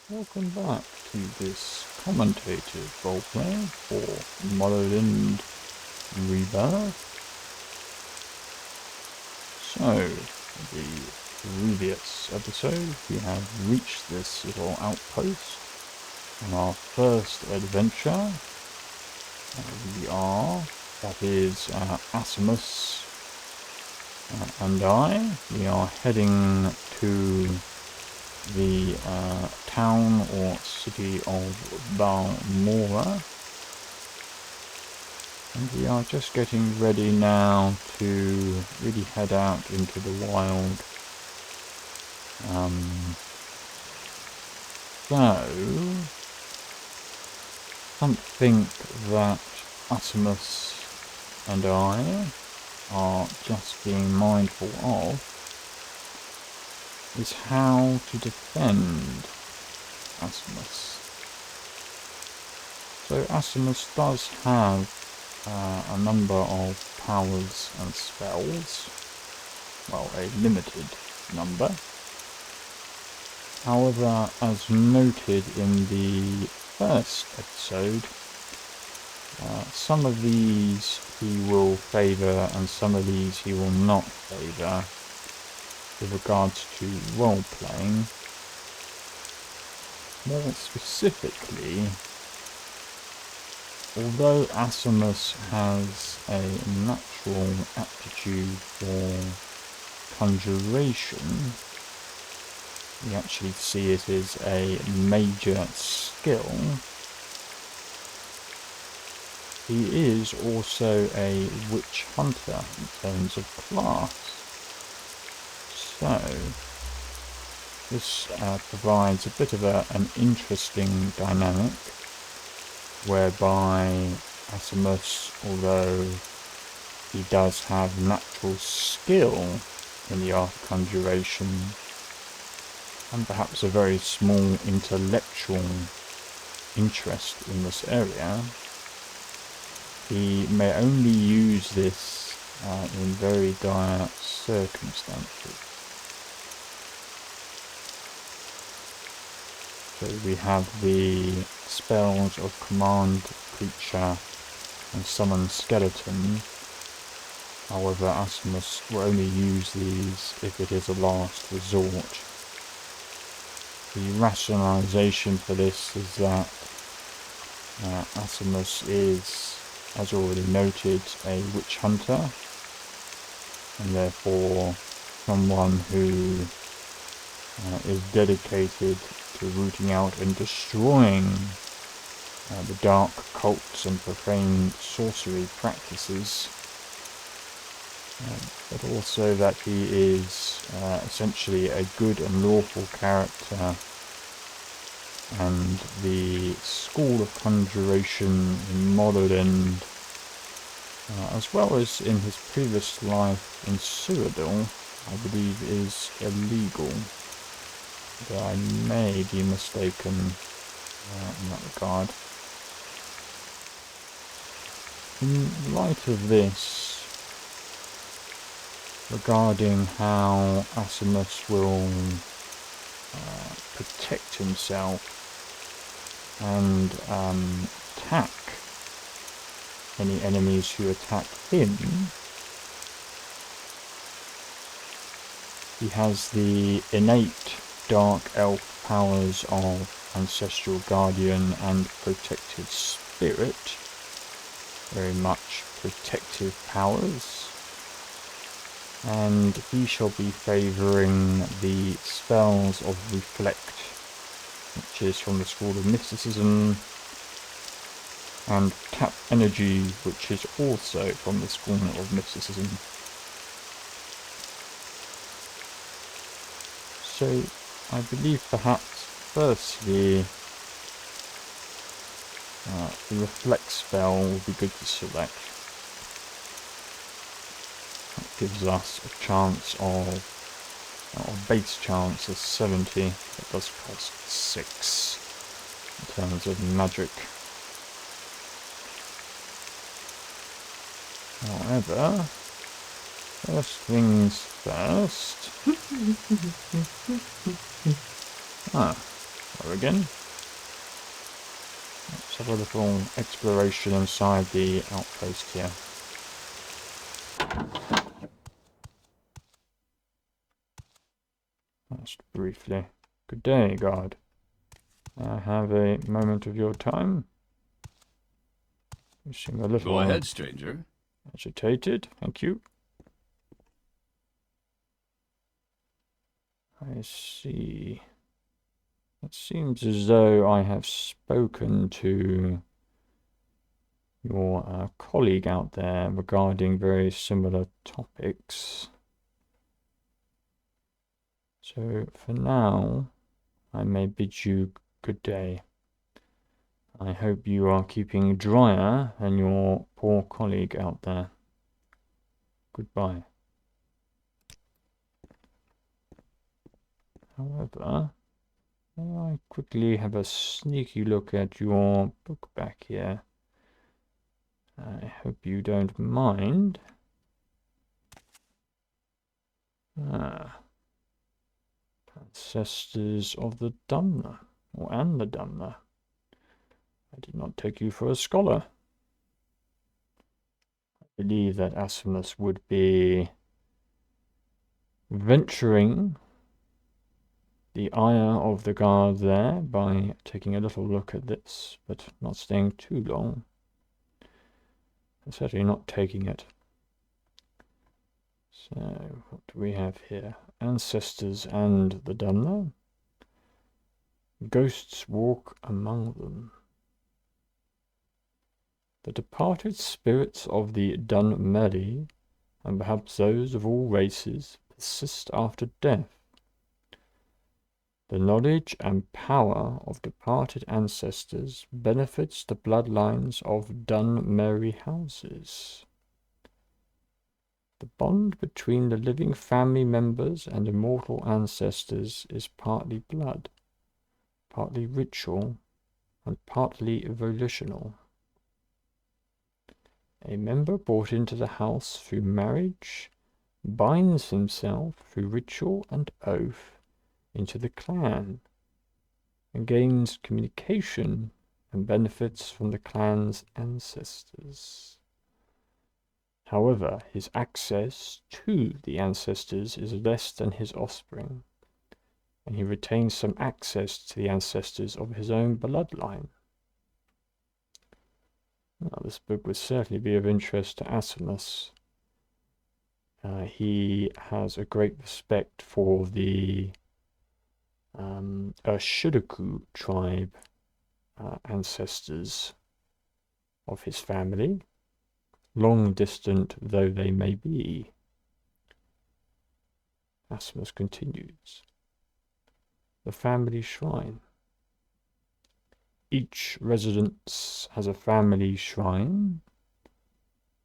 Welcome back to this commentated roleplay for Morrowind Rebirth. So, the previous episode, we have reached this little outpost on our first adventure. That is Assemmus and we are heading to the town or city of Balmora, and we are just getting ready now to really head out into the wild. Something that Assemmus and I are just being mindful of is how to defend Assemmus. So Assemmus does have a number of powers and spells, well, a limited number. However, as noted in the first episode, some of these he will favour and some of these he will not favour with regards to role-playing. More specifically, although Assemmus has a natural aptitude for conjuration, we actually see it as a major skill. He is also a witch hunter in terms of class. So, this provides a bit of an interesting dynamic, whereby Assemmus, although he does have natural skill in the art of conjuration, and perhaps a very small intellectual interest in this area, he may only use this in very dire circumstances. So we have the spells of command creature and summon skeleton. However, Assemmus will only use these if it is a last resort. The rationalization for this is that Assemmus is, as already noted, a witch hunter, and therefore someone who is dedicated to rooting out and destroying the dark cults and profane sorcery practices, but also that he is essentially a good and lawful character, and the school of conjuration in Morrowind, as well as in his previous life in Cyrodiil, I believe is illegal. Though I may be mistaken in that regard. In light of this, regarding how Assemmus will protect himself and attack any enemies who attack him, he has the innate dark elf powers of ancestral guardian and protective spirit, very much protective powers, and he shall be favouring the spells of reflect, which is from the school of mysticism, and tap energy, which is also from the school of mysticism. So I believe perhaps firstly the reflect spell will be good to select. That gives us a chance of, a base chance of 70, it does cost 6 in terms of magic. However, first things first. Hello again. Let's have a little exploration inside the outpost here. Just briefly. Good day, guard. I have a moment of your time. You seem a little... Go ahead, stranger. Agitated, thank you. I see. It seems as though I have spoken to your colleague out there regarding very similar topics. So for now, I may bid you good day. I hope you are keeping drier than your poor colleague out there. Goodbye. However, may I quickly have a sneaky look at your book back here? I hope you don't mind. Ancestors of the Dunmer, and the Dunmer. I did not take you for a scholar. I believe that Assemmus would be venturing the ire of the guard there by taking a little look at this, but not staying too long. And certainly not taking it. So, what do we have here? Ancestors and the Dunmer. Ghosts walk among them. The departed spirits of the Dunmeri, and perhaps those of all races, persist after death. The knowledge and power of departed ancestors benefits the bloodlines of Dunmeri houses. The bond between the living family members and immortal ancestors is partly blood, partly ritual, and partly volitional. A member brought into the house through marriage binds himself through ritual and oath into the clan and gains communication and benefits from the clan's ancestors. However, his access to the ancestors is less than his offspring, and he retains some access to the ancestors of his own bloodline. Now, this book would certainly be of interest to Assemmus. He has a great respect for the Urshilaku Tribe ancestors of his family, long distant though they may be. Assemmus continues. The family shrine. Each residence has a family shrine.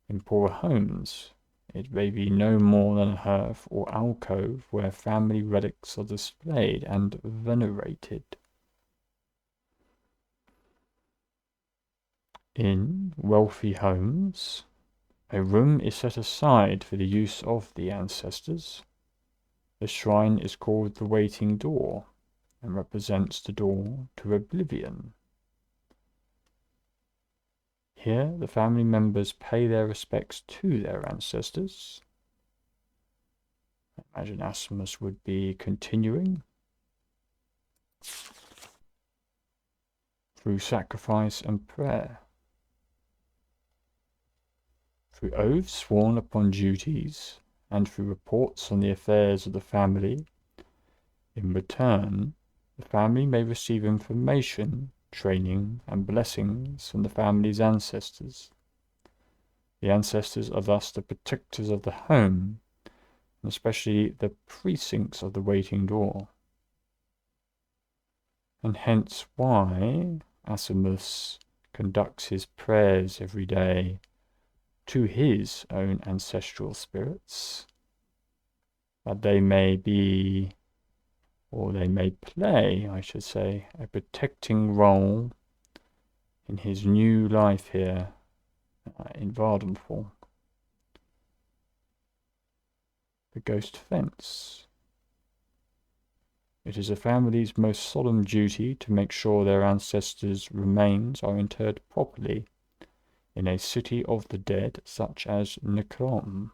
In poorer homes, it may be no more than a hearth or alcove where family relics are displayed and venerated. In wealthy homes, a room is set aside for the use of the ancestors. The shrine is called the waiting door and represents the door to oblivion. Here, the family members pay their respects to their ancestors. I imagine Assemmus would be continuing through sacrifice and prayer, through oaths sworn upon duties, and through reports on the affairs of the family. In return, the family may receive information, training, and blessings from the family's ancestors. The ancestors are thus the protectors of the home, and especially the precincts of the waiting door. And hence why Assemmus conducts his prayers every day to his own ancestral spirits, that they may be, or they may play, I should say, a protecting role in his new life here in Vardenfall. The Ghost Fence. It is a family's most solemn duty to make sure their ancestors' remains are interred properly in a city of the dead such as Necrom.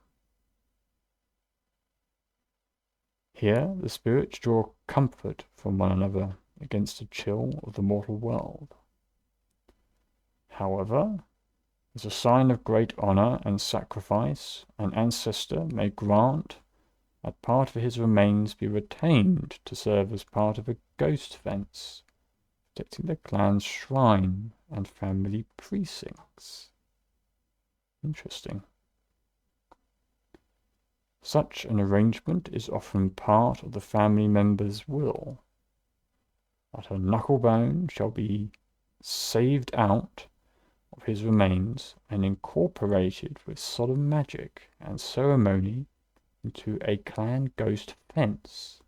Here the spirits draw comfort from one another against the chill of the mortal world. However, as a sign of great honor and sacrifice, an ancestor may grant that part of his remains be retained to serve as part of a ghost fence, protecting the clan's shrine and family precincts. Interesting. Such an arrangement is often part of the family member's will, that a knucklebone shall be saved out of his remains and incorporated with solemn magic and ceremony into a clan ghost fence.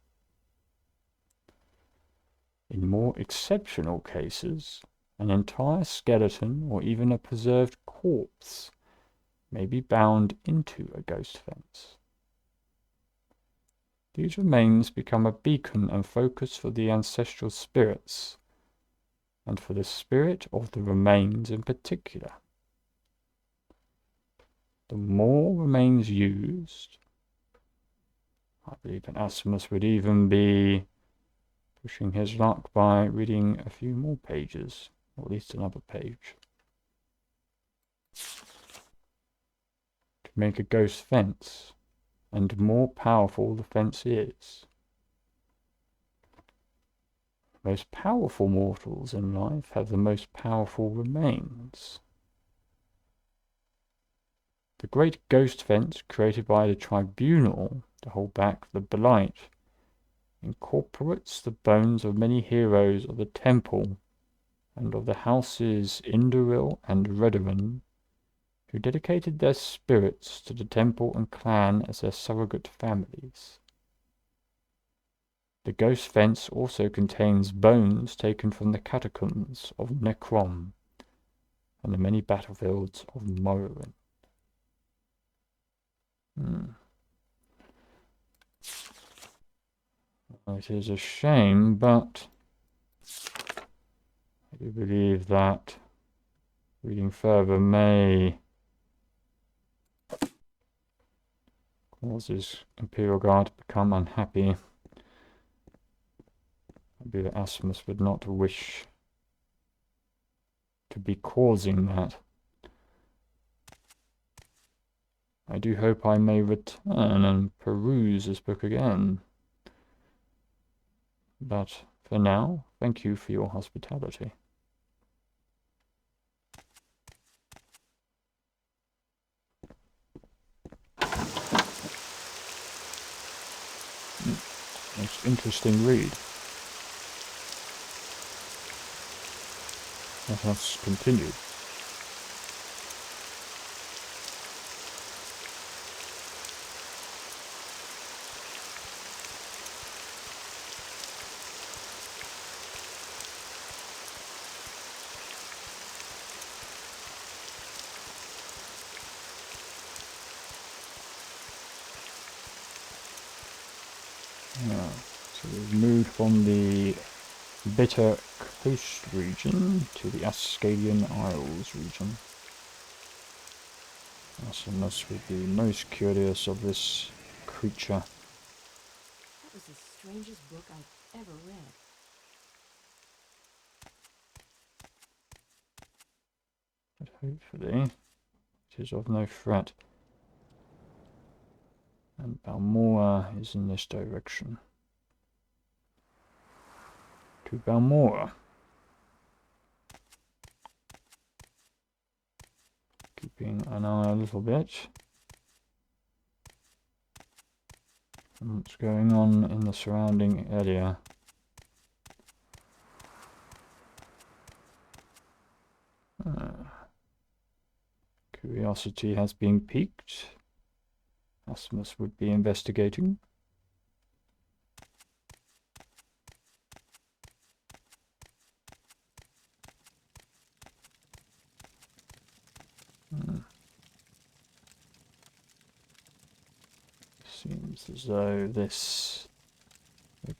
In more exceptional cases, an entire skeleton or even a preserved corpse may be bound into a ghost fence. These remains become a beacon and focus for the ancestral spirits, and for the spirit of the remains in particular. The more remains used, I believe an Assemmus would even be pushing his luck by reading a few more pages, or at least another page, to make a ghost fence, and more powerful the fence is. The most powerful mortals in life have the most powerful remains. The great ghost fence created by the tribunal to hold back the blight incorporates the bones of many heroes of the temple and of the houses Indoril and Redoran, who dedicated their spirits to the temple and clan as their surrogate families. The ghost fence also contains bones taken from the catacombs of Necrom and the many battlefields of Morrowind. It is a shame, but I do believe that reading further may cause his Imperial Guard to become unhappy. Maybe the Assemmus would not wish to be causing that. I do hope I may return and peruse this book again. But for now, thank you for your hospitality. Most interesting read. Let us continue. So we've moved from the Bitter Coast region to the Ascalian Isles region. Assemmus would be most curious of this creature. That was the strangest book I've ever read. But hopefully it is of no threat. And Balmora is in this direction. To Balmora. Keeping an eye a little bit on what's going on in the surrounding area. Curiosity has been piqued. Assemmus would be investigating. Seems as though this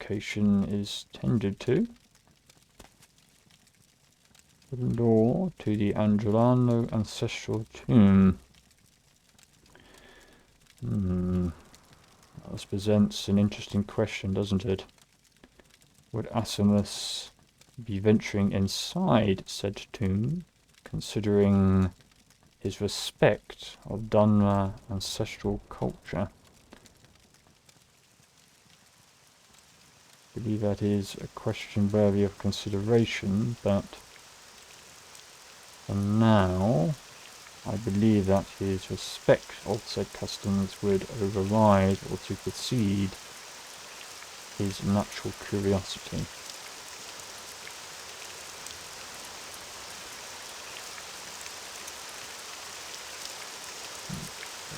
location is tended to. The door to the Angelano ancestral tomb. This presents an interesting question, doesn't it? Would Assemmus be venturing inside said tomb, considering his respect of Dunmer ancestral culture? I believe that is a question worthy of consideration, but for now, I believe that his respect of said customs would override or supersede his natural curiosity.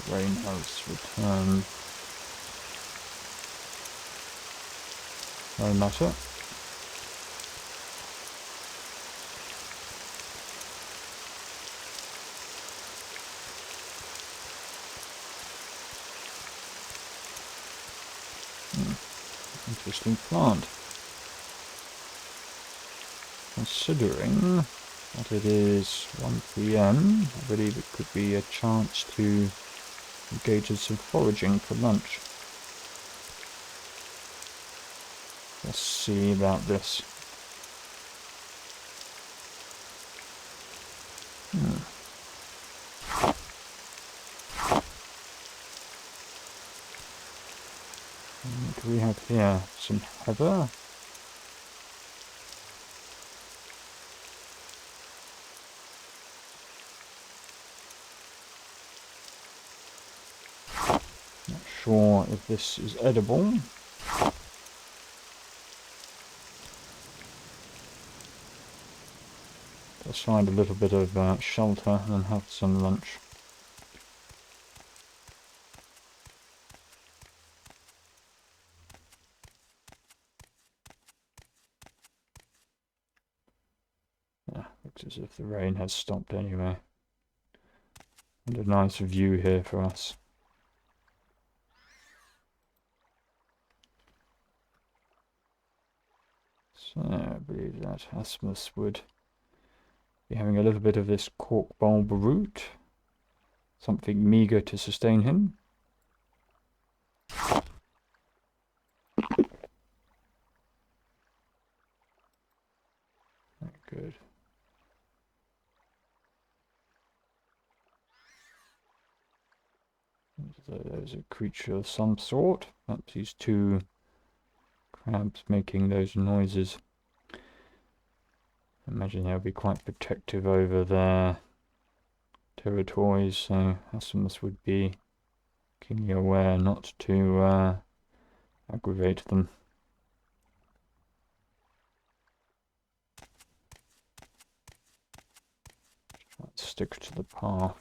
The rain has returned. No matter. Interesting plant. Considering that it is 1 PM, I believe it could be a chance to engage in some foraging for lunch. Let's see about this. What do we have here? Some heather. Not sure if this is edible. Let's find a little bit of shelter and have some lunch. Yeah, looks as if the rain has stopped anyway. And a nice view here for us. So I believe that Asmus would be having a little bit of this cork bulb root. Something meagre to sustain him. Good. So there's a creature of some sort. Perhaps these two crabs making those noises. I imagine they'll be quite protective over their territories, so Assemmus would be keenly aware not to aggravate them. Try and stick to the path.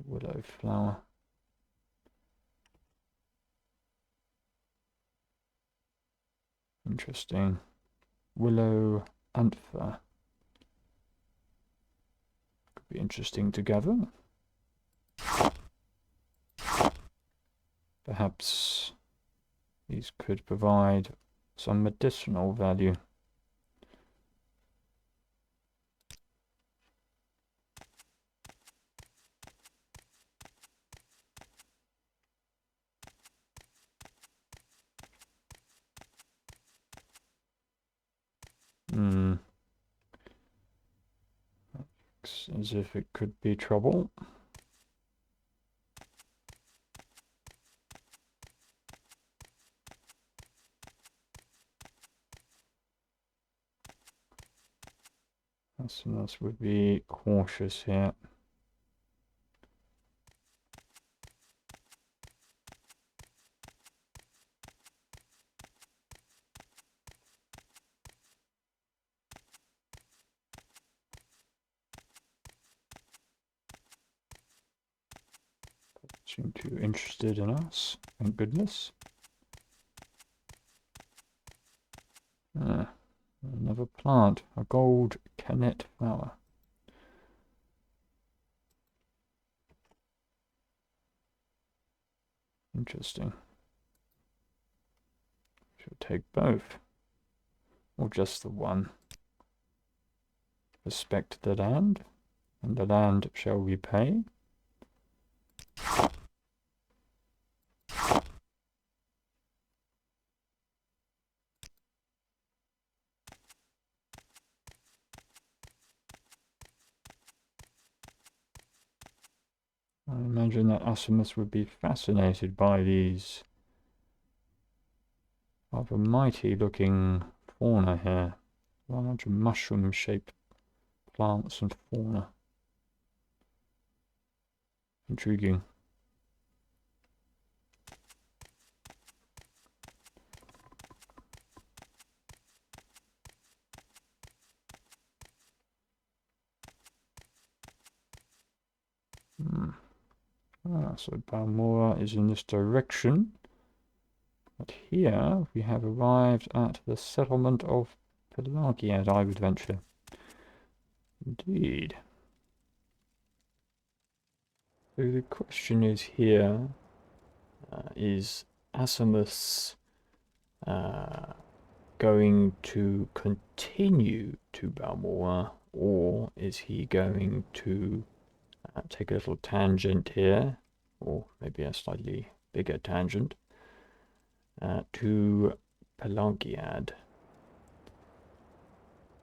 Willow flower. Interesting. Willow anther. Could be interesting to gather. Perhaps these could provide some medicinal value. Looks as if it could be trouble. Someone else would be cautious here. Seem too interested in us, thank goodness. Another plant, a gold canet flower. Interesting. Should take both. Or just the one. Respect the land, and the land shall repay. I imagine that Assemmus would be fascinated by these rather mighty looking fauna here. Large mushroom shaped plants and fauna. Intriguing. So Balmora is in this direction. But here we have arrived at the settlement of Pelagiad, I would venture. Indeed. So the question is here, is Assemmus going to continue to Balmora, or is he going to take a little tangent here, or maybe a slightly bigger tangent, to Pelagiad?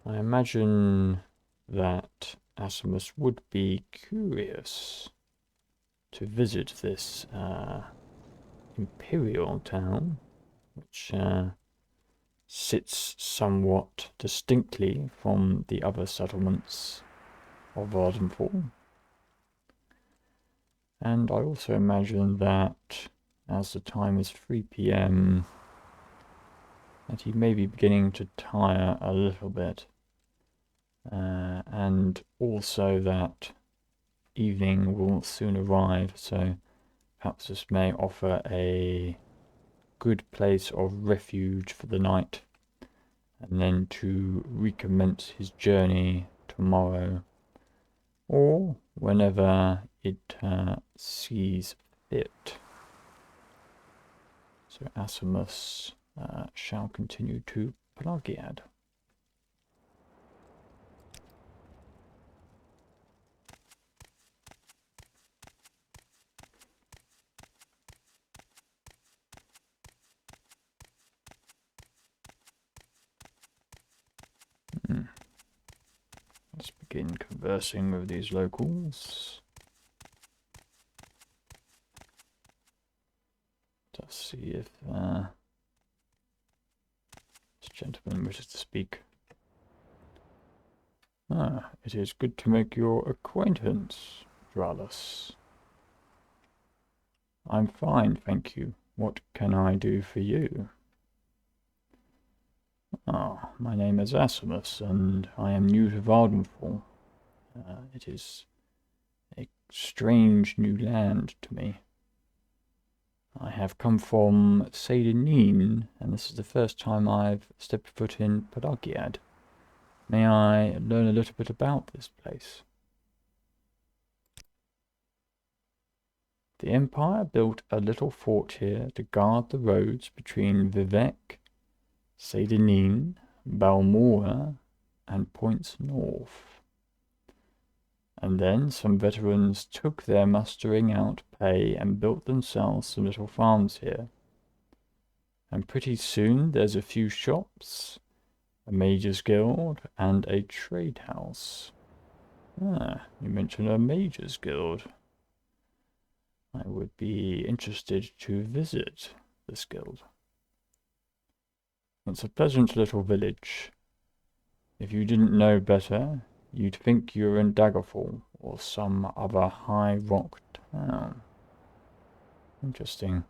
I imagine that Assemmus would be curious to visit this imperial town, which sits somewhat distinctly from the other settlements of Ardenfall. And I also imagine that as the time is 3 PM, that he may be beginning to tire a little bit. And also that evening will soon arrive, so perhaps this may offer a good place of refuge for the night, and then to recommence his journey tomorrow, or whenever it sees fit. So Assemmus shall continue to Pelagiad. Let's begin conversing with these locals. Let's see if this gentleman wishes to speak. It is good to make your acquaintance, Dralus. I'm fine, thank you. What can I do for you? My name is Assemmus, and I am new to Ardenfall. It is a strange new land to me. I have come from Sadanin, and this is the first time I've stepped foot in Pelagiad. May I learn a little bit about this place? The Empire built a little fort here to guard the roads between Vivec, Sadanin, Balmora, and points north. And then some veterans took their mustering out pay and built themselves some little farms here. And pretty soon there's a few shops, a mage's guild, and a trade house. You mentioned a mage's guild. I would be interested to visit this guild. It's a pleasant little village. If you didn't know better, you'd think you were in Daggerfall or some other high rock town. Interesting.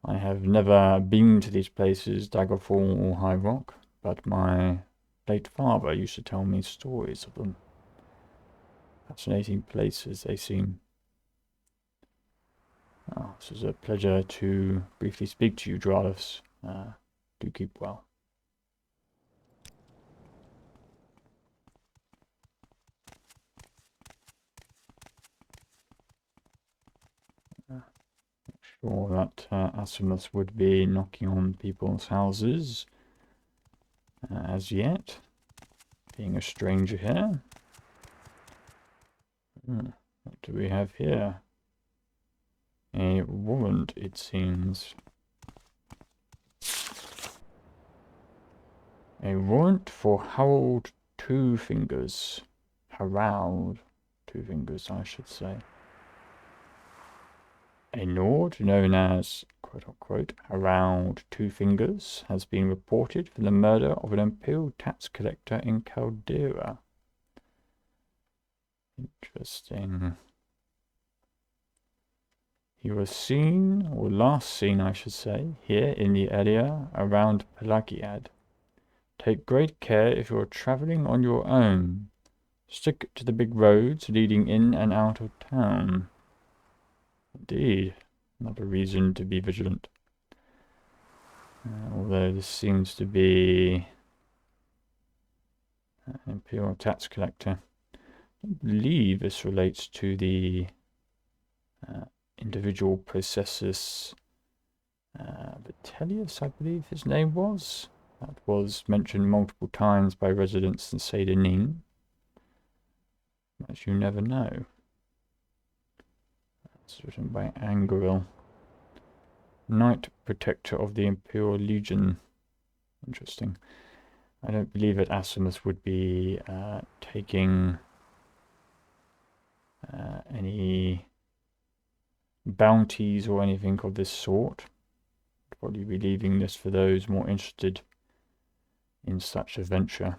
I have never been to these places, Daggerfall or High Rock, but my late father used to tell me stories of them. Fascinating places they seem. This is a pleasure to briefly speak to you, Dralus. Do keep well. Not Sure that Assemmus would be knocking on people's houses as yet, being a stranger here. What do we have here? A warrant, it seems. A warrant for Harold Two Fingers. Harald Two Fingers, I should say. A Nord known as, quote-unquote, Harald Two Fingers has been reported for the murder of an imperial tax collector in Caldera. Interesting. He was seen, or last seen I should say, here in the area around Pelagiad. Take great care if you're travelling on your own. Stick to the big roads leading in and out of town. Indeed, another reason to be vigilant. Although this seems to be an imperial tax collector. I believe this relates to the individual processus Vitellius, I believe his name was. That was mentioned multiple times by residents in Saint-Denis. As you never know. It's written by Angeril. Knight Protector of the Imperial Legion. Interesting. I don't believe that Assemmus would be taking any bounties or anything of this sort. Probably be leaving this for those more interested in such a venture.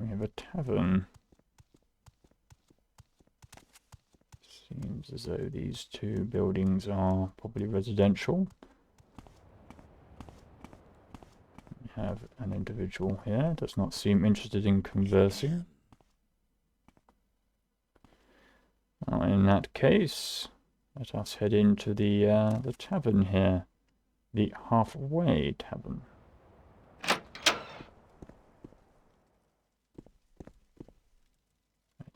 We have a tavern. Seems as though these two buildings are probably residential. We have an individual here, does not seem interested in conversing. In that case, let us head into the tavern here, the Halfway Tavern.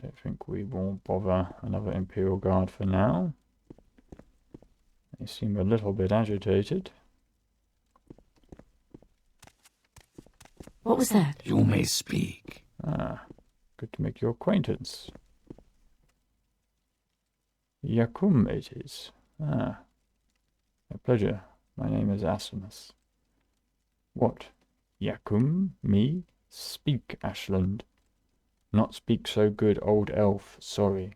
I don't think we will bother another Imperial Guard for now. They seem a little bit agitated. What was that? You may speak. Good to make your acquaintance. Yakum it is. A pleasure. My name is Assemmus. What? Yakum? Me? Speak, Ashland. Not speak so good, old elf. Sorry.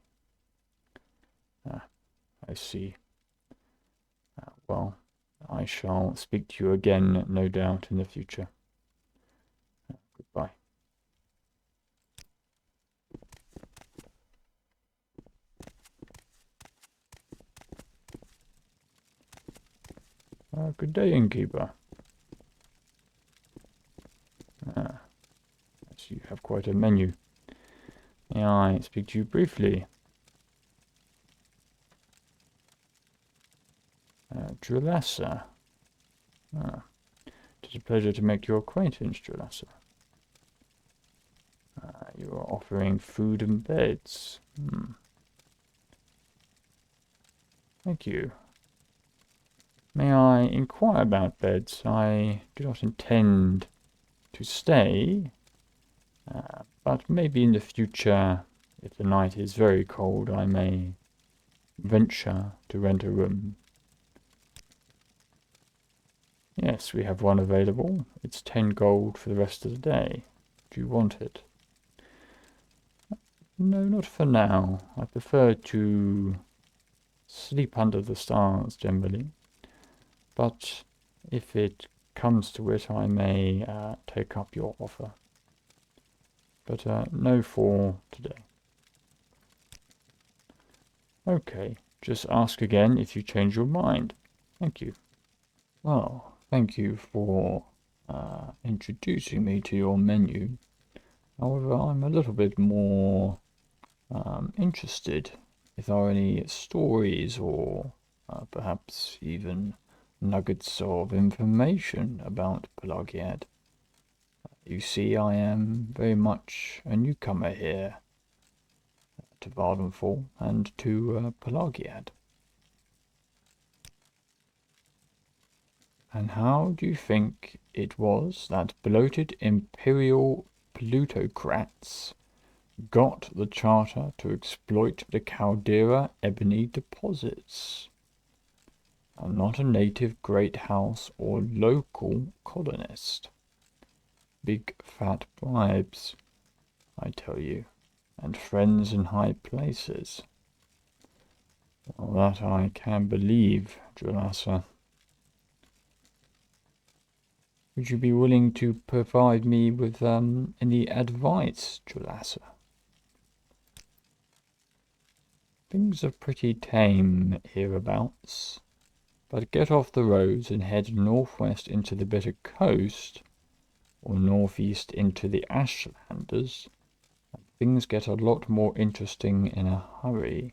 I see. Well, I shall speak to you again, no doubt, in the future. Goodbye. Good day, innkeeper. Yes, you have quite a menu. May I speak to you briefly? Drulassa. It is a pleasure to make your acquaintance, Drulassa. You are offering food and beds. Thank you. May I inquire about beds? I do not intend to stay, but maybe in the future, if the night is very cold, I may venture to rent a room. Yes, we have one available. It's 10 gold for the rest of the day. Do you want it? No, not for now. I prefer to sleep under the stars, generally. But if it comes to it, I may take up your offer. But no for today. Okay, just ask again if you change your mind. Thank you. Well, thank you for introducing me to your menu. However, I'm a little bit more interested if there are any stories or perhaps even nuggets of information about Pelagiad. You see, I am very much a newcomer here to Vardenfall and to Pelagiad. And how do you think it was that bloated imperial plutocrats got the charter to exploit the Caldera ebony deposits? I'm not a native great house or local colonist. Big fat bribes, I tell you, and friends in high places. Well, that I can believe, Julassa. Would you be willing to provide me with any advice, Julassa? Things are pretty tame hereabouts, but get off the roads and head northwest into the bitter coast, or northeast into the Ashlanders, and things get a lot more interesting in a hurry.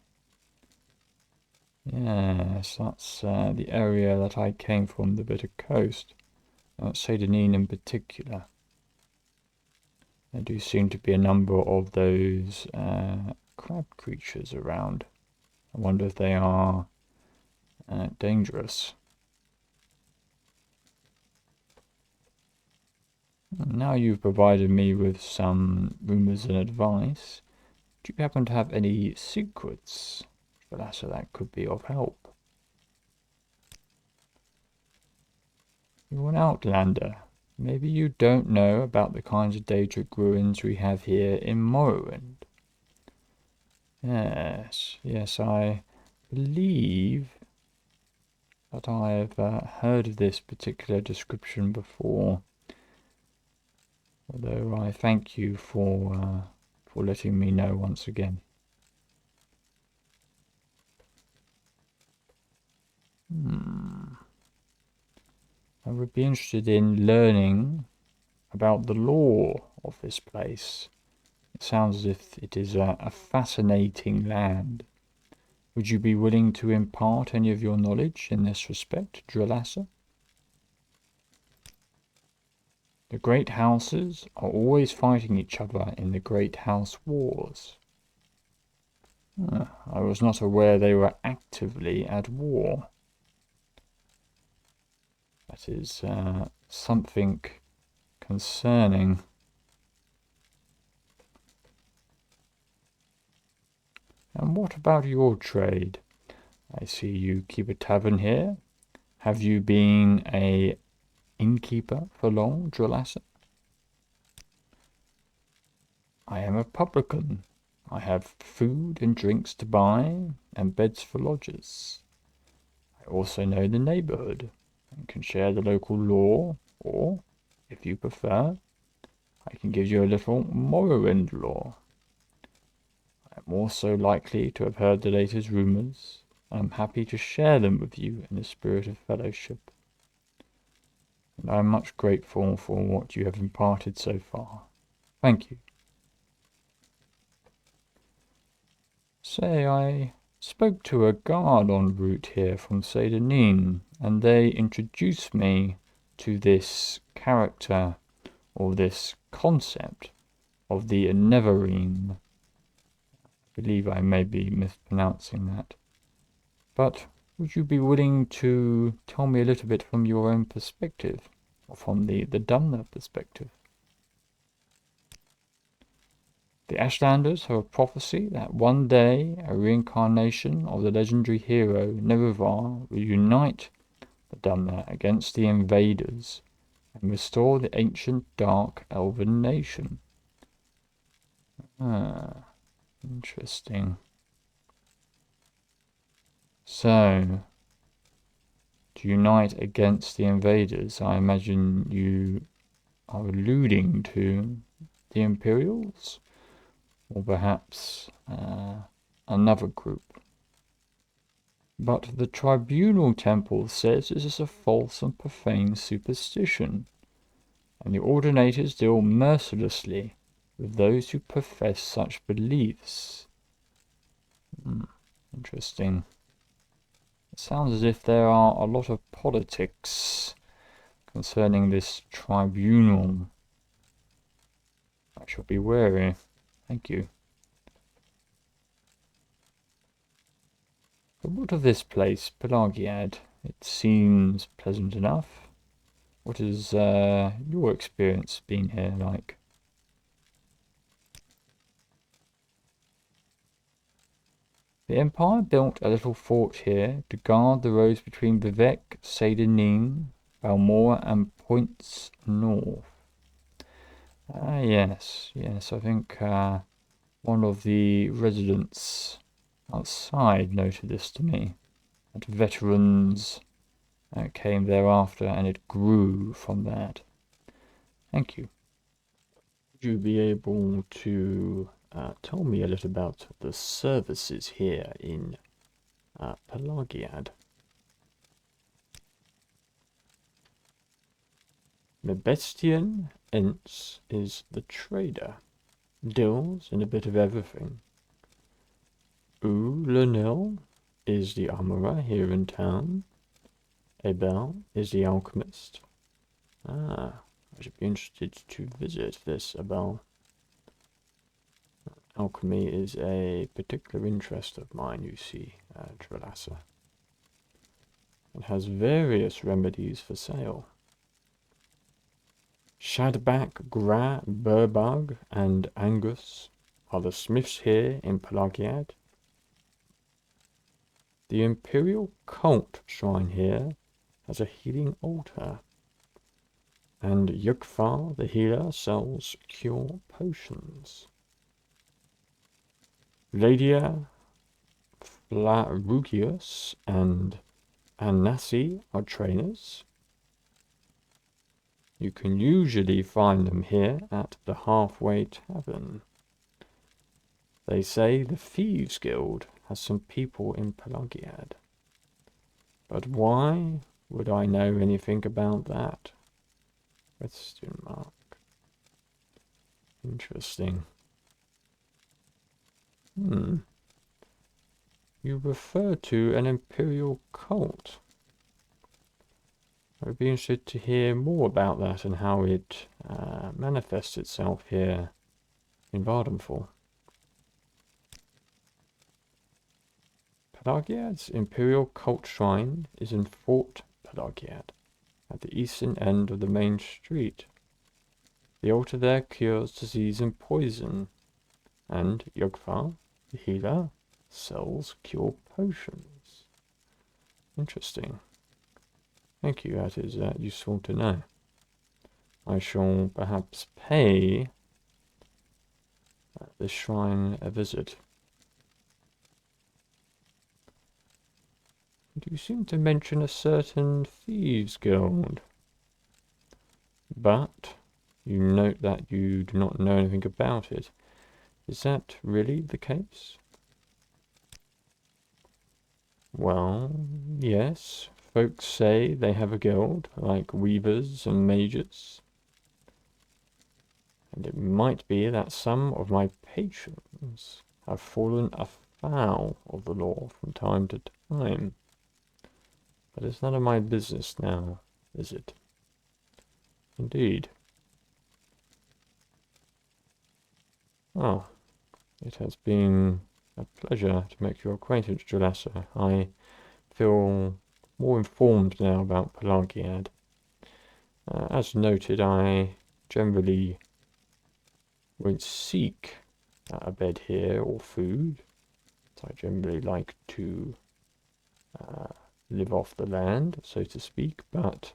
Yes, that's the area that I came from, the bitter coast. Sadanin in particular. There do seem to be a number of those crab creatures around. I wonder if they are dangerous. Now you've provided me with some rumours and advice. Do you happen to have any secrets, Julassa, that could be of help? You're an outlander. Maybe you don't know about the kinds of Daedric ruins we have here in Morrowind. Yes, I believe that I've heard of this particular description before. Although I thank you for letting me know once again. I would be interested in learning about the lore of this place. It sounds as if it is a fascinating land. Would you be willing to impart any of your knowledge in this respect, Julassa? The great houses are always fighting each other in the great house wars. I was not aware they were actively at war. That is something concerning. And what about your trade? I see you keep a tavern here. Have you been a innkeeper for long, Julassa? I am a publican. I have food and drinks to buy, and beds for lodgers. I also know the neighbourhood, and can share the local lore, or, if you prefer, I can give you a little Morrowind lore. I am also likely to have heard the latest rumours, and I'm happy to share them with you in the spirit of fellowship. And I am much grateful for what you have imparted so far. Thank you. Say, I spoke to a guard en route here from Sadanin, and they introduced me to this character, or this concept, of the Neverine. I believe I may be mispronouncing that. But would you be willing to tell me a little bit from your own perspective, or from the Dunmer perspective? The Ashlanders have a prophecy that one day a reincarnation of the legendary hero Nerevar will unite the Dunmer against the invaders and restore the ancient dark elven nation. Interesting. So, to unite against the invaders, I imagine you are alluding to the Imperials? Or perhaps another group. But the tribunal temple says this is a false and profane superstition, and the ordinators deal mercilessly with those who profess such beliefs. Interesting. It sounds as if there are a lot of politics concerning this tribunal. I shall be wary. Thank you. But what of this place, Pelagiad? It seems pleasant enough. What has your experience been here like? The Empire built a little fort here to guard the roads between Vivec, Seyda-Nin, Balmora and points north. Yes, I think one of the residents outside noted this to me. That veterans came thereafter, and it grew from that. Thank you. Would you be able to tell me a little about the services here in Pelagiad? Mebestian Ents is the trader. Deals in a bit of everything. Lanil is the armorer here in town. Abel is the alchemist. I should be interested to visit this Abel. Alchemy is a particular interest of mine, you see, Trelassa. It has various remedies for sale. Shadback, Gra, Burbag, and Angus are the smiths here in Pelagiad. The Imperial Cult shrine here has a healing altar. And Yugfar, the healer, sells cure potions. Ladia, Flarugius, and Anassi are trainers. You can usually find them here at the Halfway Tavern. They say the Thieves Guild has some people in Pelagiad. But why would I know anything about that? Question mark. Interesting. You refer to an Imperial cult. I'd be interested to hear more about that and how it manifests itself here in Vardenfall. Pelagiad's Imperial Cult Shrine is in Fort Pelagiad, at the eastern end of the main street. The altar there cures disease and poison, and Yugfar, the healer, sells cure potions. Interesting. Thank you, that is useful to know. I shall perhaps pay this shrine a visit. You seem to mention a certain thieves guild, but you note that you do not know anything about it. Is that really the case? Well, yes. Folks say they have a guild, like weavers and mages. And it might be that some of my patrons have fallen afoul of the law from time to time. But it's none of my business now, is it? Indeed. Oh, it has been a pleasure to make your acquaintance, Julassa. I feel more informed now about Pelagiad. As noted, I generally won't seek a bed here or food. I generally like to live off the land, so to speak, but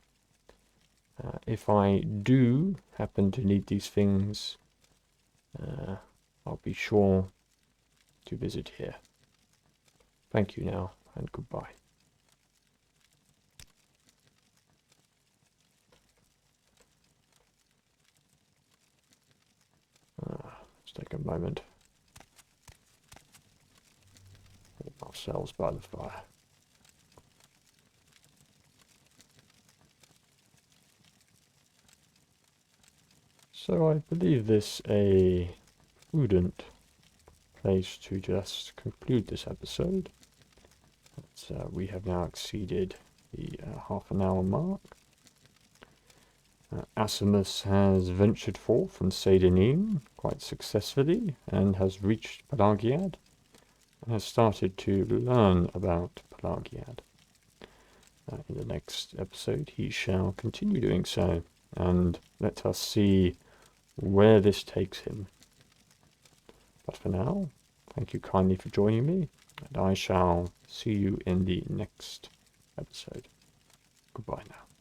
if I do happen to need these things, I'll be sure to visit here. Thank you now, and goodbye. Let's take a moment. Warm ourselves by the fire. So I believe this a prudent place to just conclude this episode. We have now exceeded the half an hour mark. Assemmus has ventured forth from Sadanim quite successfully and has reached Pelagiad and has started to learn about Pelagiad. In the next episode he shall continue doing so, and let us see where this takes him. But for now, thank you kindly for joining me, and I shall see you in the next episode. Goodbye now.